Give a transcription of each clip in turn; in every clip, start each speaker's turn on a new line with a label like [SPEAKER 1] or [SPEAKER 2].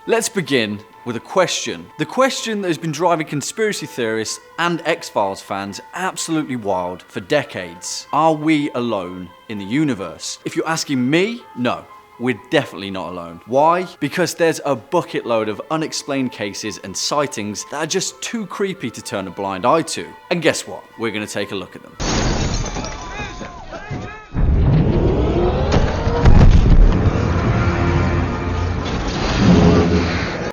[SPEAKER 1] Let's begin with a question. The question that has been driving conspiracy theorists and X-Files fans absolutely wild for decades. Are we alone in the universe? If you're asking me, no. We're definitely not alone. Why? Because there's a bucket load of unexplained cases and sightings that are just too creepy to turn a blind eye to. And guess what? We're going to take a look at them.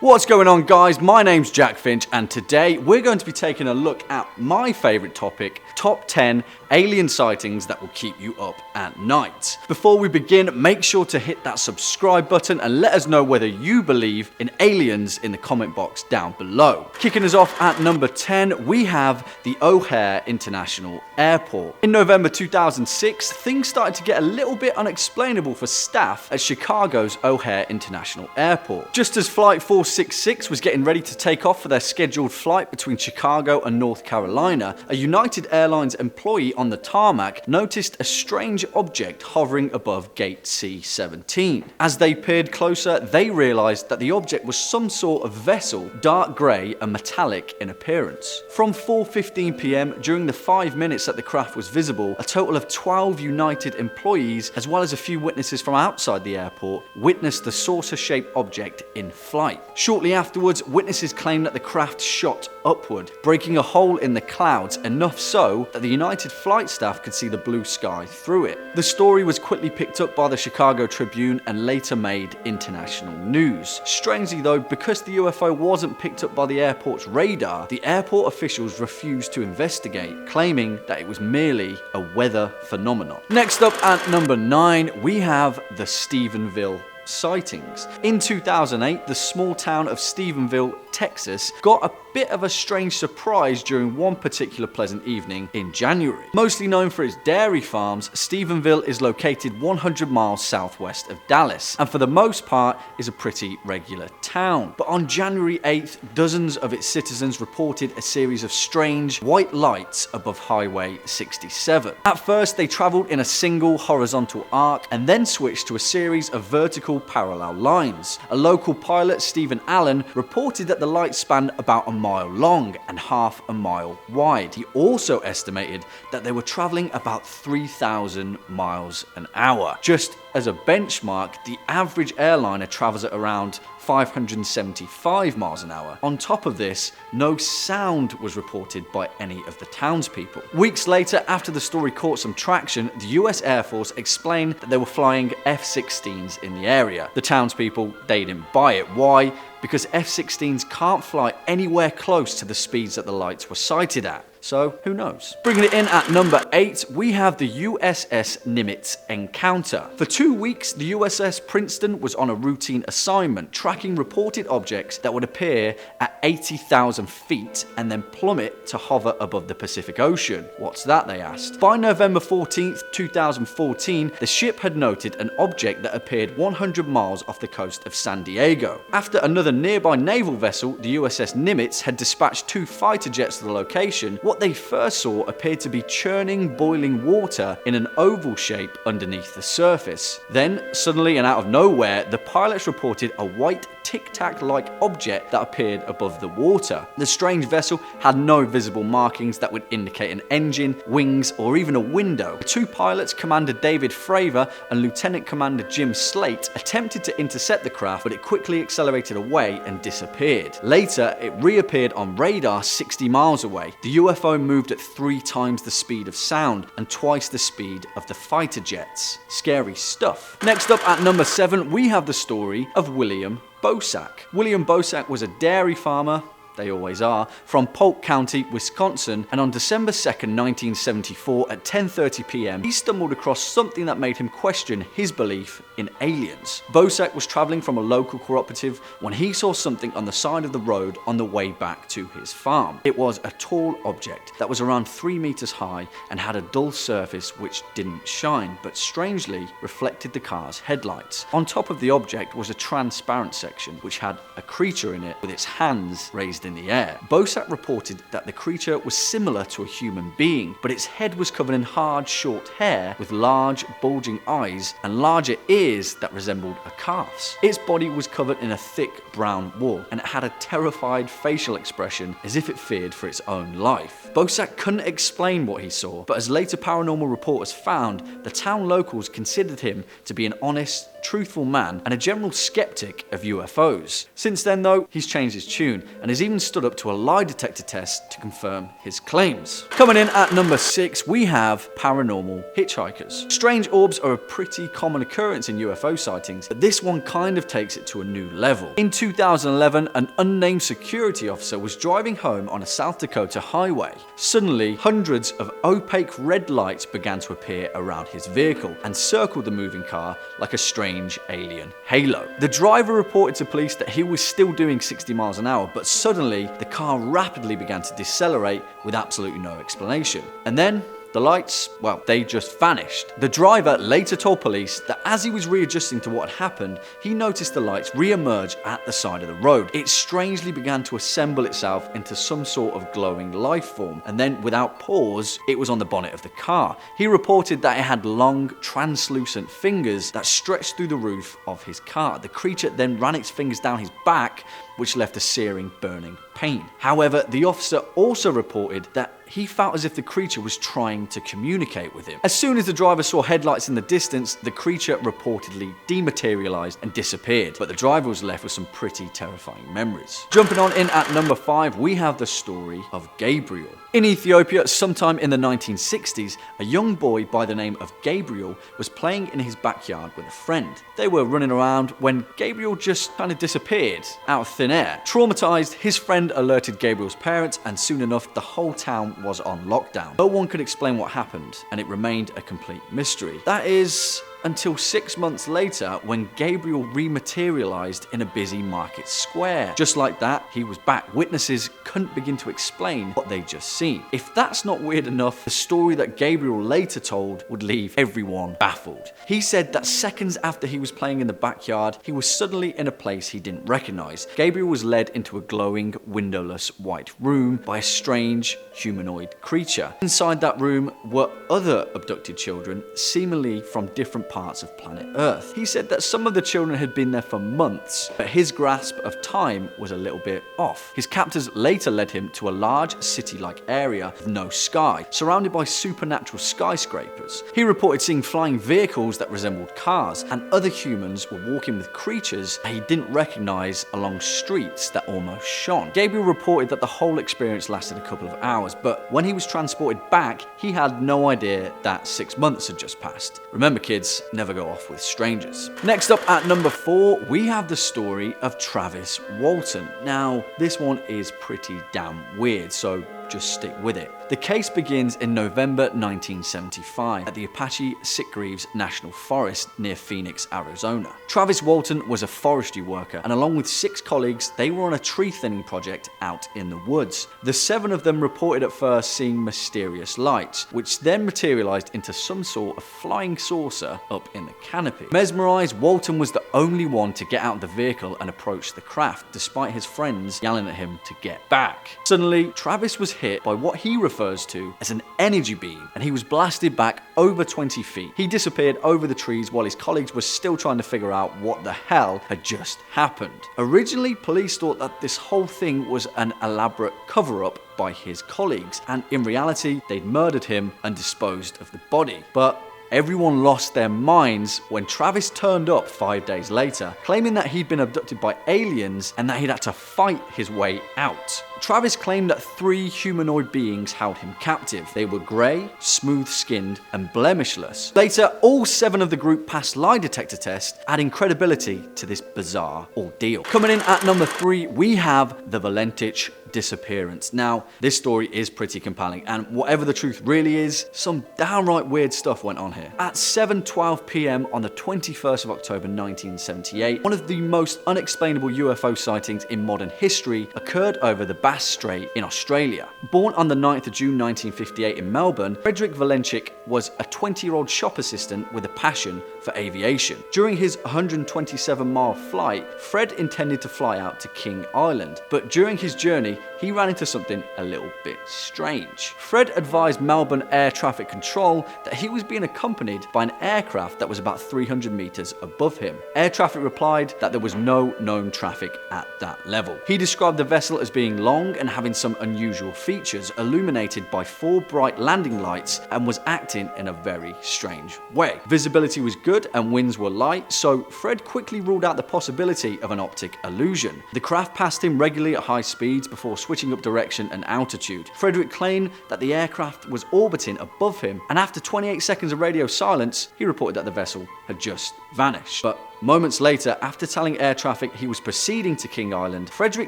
[SPEAKER 1] What's going on, guys? My name's Jack Finch, and today we're going to be taking a look at my favourite topic, top 10 alien sightings that will keep you up at night. Before we begin, make sure to hit that subscribe button and let us know whether you believe in aliens in the comment box down below. Kicking us off at number 10, we have the OHare International Airport. In November 2006, things started to get a little bit unexplainable for staff at Chicago's OHare International Airport. Just as Flight 466 was getting ready to take off for their scheduled flight between Chicago and North Carolina, a United Airlines employee on the tarmac noticed a strange object hovering above gate C-17. As they peered closer, they realized that the object was some sort of vessel, dark grey and metallic in appearance. From 4:15 p.m, during the 5 minutes that the craft was visible, a total of 12 United employees, as well as a few witnesses from outside the airport, witnessed the saucer-shaped object in flight. Shortly afterwards, witnesses claimed that the craft shot upward, breaking a hole in the clouds, enough so that the United flight staff could see the blue sky through it. The story was quickly picked up by the Chicago Tribune and later made international news. Strangely though, because the UFO wasn't picked up by the airport's radar, the airport officials refused to investigate, claiming that it was merely a weather phenomenon. Next up at number 9, we have the Stephenville sightings. In 2008, the small town of Stephenville, Texas, got a bit of a strange surprise during one particular pleasant evening in January. Mostly known for its dairy farms, Stephenville is located 100 miles southwest of Dallas, and for the most part is a pretty regular town. But on January 8th, dozens of its citizens reported a series of strange white lights above Highway 67. At first, they traveled in a single horizontal arc and then switched to a series of vertical parallel lines. A local pilot, Stephen Allen, reported that the lights spanned about a mile long and half a mile wide. He also estimated that they were traveling about 3,000 miles an hour. Just as a benchmark, the average airliner travels at around 575 miles an hour. On top of this, no sound was reported by any of the townspeople. Weeks later, after the story caught some traction, the US Air Force explained that they were flying F-16s in the area. The townspeople, they didn't buy it. Why? Because F-16s can't fly anywhere close to the speeds that the lights were sighted at. So, who knows? Bringing it in at number 8, we have the USS Nimitz encounter. For 2 weeks, the USS Princeton was on a routine assignment, tracking reported objects that would appear at 80,000 feet and then plummet to hover above the Pacific Ocean. What's that, they asked. By November 14th, 2014, the ship had noted an object that appeared 100 miles off the coast of San Diego. After another nearby naval vessel, the USS Nimitz, had dispatched 2 fighter jets to the location, what they first saw appeared to be churning, boiling water in an oval shape underneath the surface. Then, suddenly and out of nowhere, the pilots reported a white tic-tac-like object that appeared above the water. The strange vessel had no visible markings that would indicate an engine, wings, or even a window. The 2 pilots, Commander David Fravor and Lieutenant Commander Jim Slate, attempted to intercept the craft, but it quickly accelerated away and disappeared. Later, it reappeared on radar 60 miles away. The UFO moved at 3 times the speed of sound and twice the speed of the fighter jets. Scary stuff. Next up at number 7, we have the story of William Bocek. William Bocek was a dairy farmer, they always are, from Polk County, Wisconsin, and on December 2nd, 1974 at 10:30 p.m, he stumbled across something that made him question his belief in aliens. Bocek was traveling from a local cooperative when he saw something on the side of the road on the way back to his farm. It was a tall object that was around 3 meters high and had a dull surface which didn't shine, but strangely reflected the car's headlights. On top of the object was a transparent section which had a creature in it with its hands raised in the air. Bocek reported that the creature was similar to a human being, but its head was covered in hard, short hair with large, bulging eyes and larger ears that resembled a calf's. Its body was covered in a thick brown wool, and it had a terrified facial expression as if it feared for its own life. Bocek couldn't explain what he saw, but as later paranormal reporters found, the town locals considered him to be an honest, truthful man and a general skeptic of UFOs. Since then though, he's changed his tune and has even stood up to a lie detector test to confirm his claims. Coming in at number 6, we have Paranormal Hitchhikers. Strange orbs are a pretty common occurrence in UFO sightings, but this one kind of takes it to a new level. In 2011, an unnamed security officer was driving home on a South Dakota highway. Suddenly, hundreds of opaque red lights began to appear around his vehicle and circled the moving car like a strange alien halo. The driver reported to police that he was still doing 60 miles an hour, but suddenly the car rapidly began to decelerate with absolutely no explanation. And then the lights, well, they just vanished. The driver later told police that as he was readjusting to what had happened, he noticed the lights re-emerge at the side of the road. It strangely began to assemble itself into some sort of glowing life form, and then without pause, it was on the bonnet of the car. He reported that it had long, translucent fingers that stretched through the roof of his car. The creature then ran its fingers down his back, which left a searing, burning pain. However, the officer also reported that he felt as if the creature was trying to communicate with him. As soon as the driver saw headlights in the distance, the creature reportedly dematerialized and disappeared, but the driver was left with some pretty terrifying memories. Jumping on in at number 5, we have the story of Gabriel. In Ethiopia, sometime in the 1960s, a young boy by the name of Gabriel was playing in his backyard with a friend. They were running around when Gabriel just kind of disappeared out of thin air. Traumatized, his friend alerted Gabriel's parents, and soon enough, the whole town was on lockdown. No one could explain what happened, and it remained a complete mystery. That is, until 6 months later when Gabriel rematerialized in a busy market square. Just like that, he was back. Witnesses couldn't begin to explain what they'd just seen. If that's not weird enough, the story that Gabriel later told would leave everyone baffled. He said that seconds after he was playing in the backyard, he was suddenly in a place he didn't recognize. Gabriel was led into a glowing, windowless white room by a strange humanoid creature. Inside that room were other abducted children, seemingly from different parts of planet Earth. He said that some of the children had been there for months, but his grasp of time was a little bit off. His captors later led him to a large city-like area with no sky, surrounded by supernatural skyscrapers. He reported seeing flying vehicles that resembled cars, and other humans were walking with creatures that he didn't recognize along streets that almost shone. Gabriel reported that the whole experience lasted a couple of hours, but when he was transported back, he had no idea that 6 months had just passed. Remember kids, never go off with strangers. Next up at number 4, we have the story of Travis Walton. Now, this one is pretty damn weird, so just stick with it. The case begins in November 1975 at the Apache Sitgreaves National Forest near Phoenix, Arizona. Travis Walton was a forestry worker, and along with 6 colleagues, they were on a tree thinning project out in the woods. The 7 of them reported at first seeing mysterious lights, which then materialized into some sort of flying saucer up in the canopy. Mesmerized, Walton was the only one to get out of the vehicle and approach the craft, despite his friends yelling at him to get back. Suddenly, Travis was hit by what he refers to as an energy beam, and he was blasted back over 20 feet. He disappeared over the trees while his colleagues were still trying to figure out what the hell had just happened. Originally, police thought that this whole thing was an elaborate cover-up by his colleagues, and in reality, they'd murdered him and disposed of the body. But everyone lost their minds when Travis turned up 5 days later, claiming that he'd been abducted by aliens and that he'd had to fight his way out. Travis claimed that 3 humanoid beings held him captive. They were grey, smooth-skinned, and blemishless. Later, all 7 of the group passed lie detector tests, adding credibility to this bizarre ordeal. Coming in at number 3, we have the Valenta disappearance. Now, this story is pretty compelling, and whatever the truth really is, some downright weird stuff went on here. At 7:12 p.m. on the 21st of October 1978, one of the most unexplainable UFO sightings in modern history occurred over the Bass Strait in Australia. Born on the 9th of June 1958 in Melbourne, Frederick Valenta was a 20-year-old shop assistant with a passion for aviation. During his 127-mile flight, Fred intended to fly out to King Island, but during his journey, he ran into something a little bit strange. Fred advised Melbourne Air Traffic Control that he was being accompanied by an aircraft that was about 300 meters above him. Air traffic replied that there was no known traffic at that level. He described the vessel as being long and having some unusual features, illuminated by 4 bright landing lights, and was acting in a very strange way. Visibility was good and winds were light, so Fred quickly ruled out the possibility of an optic illusion. The craft passed him regularly at high speeds before switching up direction and altitude. Frederick claimed that the aircraft was orbiting above him, and after 28 seconds of radio silence, he reported that the vessel had just vanished. But moments later, after telling air traffic he was proceeding to King Island, Frederick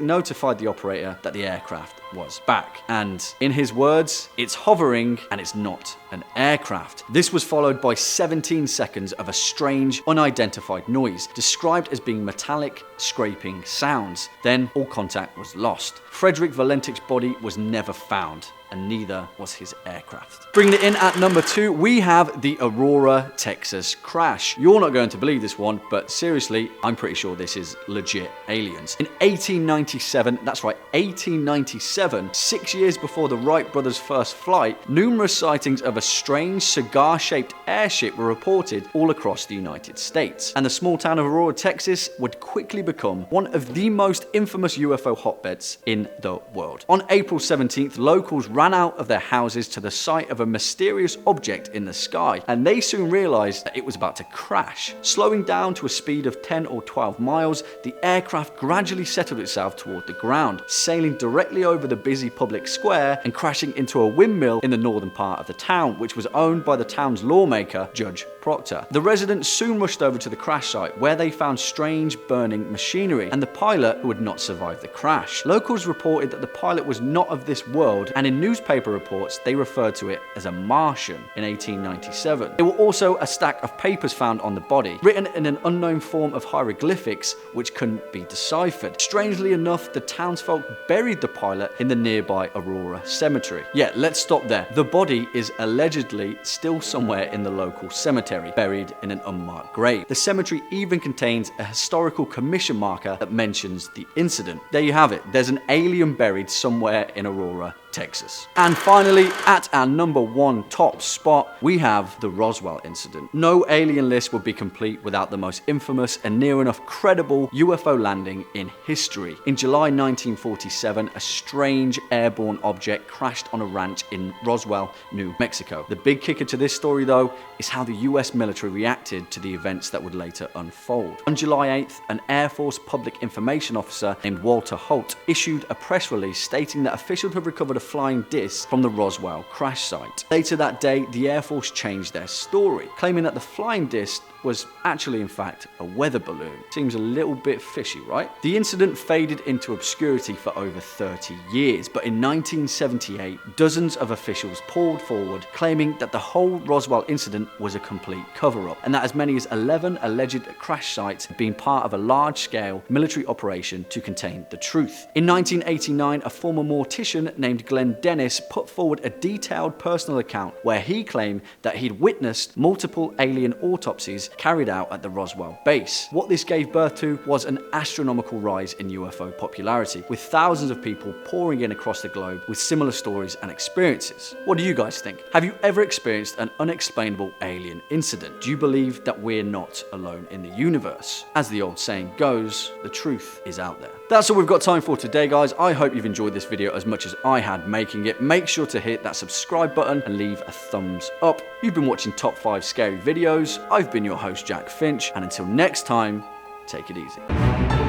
[SPEAKER 1] notified the operator that the aircraft was back. And in his words, "It's hovering and it's not an aircraft." This was followed by 17 seconds of a strange, unidentified noise, described as being metallic, scraping sounds. Then all contact was lost. Frederick Valenta's body was never found, and neither was his aircraft. Bringing it in at number 2, we have the Aurora, Texas crash. You're not going to believe this one, but seriously, I'm pretty sure this is legit aliens. In 1897, that's right, 1897, 6 years before the Wright brothers' first flight, numerous sightings of a strange cigar-shaped airship were reported all across the United States. And the small town of Aurora, Texas would quickly become one of the most infamous UFO hotbeds in the world. On April 17th, locals ran out of their houses to the sight of a mysterious object in the sky, and they soon realized that it was about to crash. Slowing down to a speed of 10 or 12 miles, the aircraft gradually settled itself toward the ground, sailing directly over the busy public square and crashing into a windmill in the northern part of the town, which was owned by the town's lawmaker, Judge Proctor. The residents soon rushed over to the crash site, where they found strange burning machinery and the pilot who had not survived the crash. Locals reported that the pilot was not of this world, and in newspaper reports they referred to it as a Martian in 1897. There were also a stack of papers found on the body, written in an unknown form of hieroglyphics which couldn't be deciphered. Strangely enough, the townsfolk buried the pilot in the nearby Aurora cemetery. Yeah, let's stop there. The body is allegedly still somewhere in the local cemetery, buried in an unmarked grave. The cemetery even contains a historical commission marker that mentions the incident. There you have it. There's an alien buried somewhere in Aurora, Texas. And finally, at our number 1 top spot, we have the Roswell Incident. No alien list would be complete without the most infamous and near enough credible UFO landing in history. In July 1947, a strange airborne object crashed on a ranch in Roswell, New Mexico. The big kicker to this story, though, is how the US military reacted to the events that would later unfold. On July 8th, an Air Force public information officer named Walter Holt issued a press release stating that officials had recovered a flying disc from the Roswell crash site. Later that day, the Air Force changed their story, claiming that the flying disc was actually in fact a weather balloon. Seems a little bit fishy, right? The incident faded into obscurity for over 30 years, but in 1978, dozens of officials poured forward claiming that the whole Roswell incident was a complete cover-up, and that as many as 11 alleged crash sites had been part of a large-scale military operation to contain the truth. In 1989, a former mortician named Glenn Dennis put forward a detailed personal account where he claimed that he'd witnessed multiple alien autopsies carried out at the Roswell base. What this gave birth to was an astronomical rise in UFO popularity, with thousands of people pouring in across the globe with similar stories and experiences. What do you guys think? Have you ever experienced an unexplainable alien incident? Do you believe that we're not alone in the universe? As the old saying goes, the truth is out there. That's all we've got time for today, guys. I hope you've enjoyed this video as much as I had making it. Make sure to hit that subscribe button and leave a thumbs up. You've been watching Top 5 Scary Videos. I've been your host, Jack Finch, and until next time, take it easy.